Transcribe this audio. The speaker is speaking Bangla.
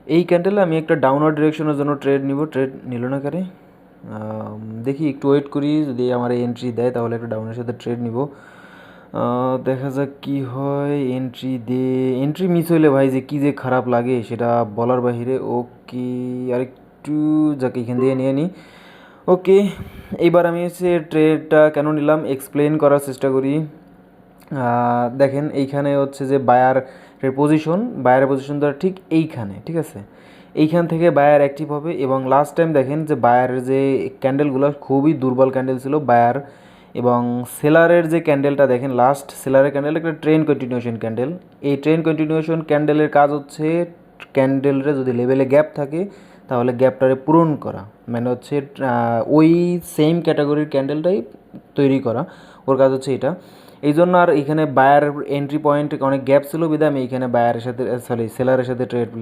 এই ক্যান্ডেলে আমি একটা ডাউনওয়ার্ড ডিরেকশনের জন্য ট্রেড নিব। ট্রেড নিল না কারে, দেখি একটু ওয়েট করি, যদি আমার এন্ট্রি দেয় তাহলে একটা ডাউনের সাথে ট্রেড নিব। দেখা যাক কি হয়। এন্ট্রি মিস হইলে ভাই যে কী যে খারাপ লাগে সেটা বলার বাহিরে। ওকে, আরেকটু যাকে এখান দিয়ে নিয়ে নিই। ওকে, এইবার আমি হচ্ছে ট্রেডটা কেন নিলাম এক্সপ্লেন করার চেষ্টা করি। দেখেন এইখানে হচ্ছে যে বায়ারের পজিশন ধরে ঠিক এইখানে, ঠিক আছে, এইখান থেকে বায়ার অ্যাক্টিভ হবে। এবং লাস্ট টাইম দেখেন যে বায়ারের যে ক্যান্ডেলগুলো খুবই দুর্বল ক্যান্ডেল ছিল বায়ার, এবং সেলারের যে ক্যান্ডেলটা দেখেন, লাস্ট সেলারের ক্যান্ডেল একটা ট্রেন কন্টিনিউশন ক্যান্ডেল। এই ট্রেন কন্টিনিউশন ক্যান্ডেলের কাজ হচ্ছে ক্যান্ডেলরে যদি লেভেলে গ্যাপ থাকে তাহলে গ্যাপটারে পূরণ করা, মানে হচ্ছে ওই সেম ক্যাটাগরির ক্যান্ডেলটাই তৈরি করা, ওর কাজ হচ্ছে এটা। এই জন্য আর এখানে বায়ার এন্ট্রি পয়েন্ট অনেক গ্যাপ ছিল বিধায় আমি এখানে বায়ারের সাথে সেলারের সাথে ট্রেড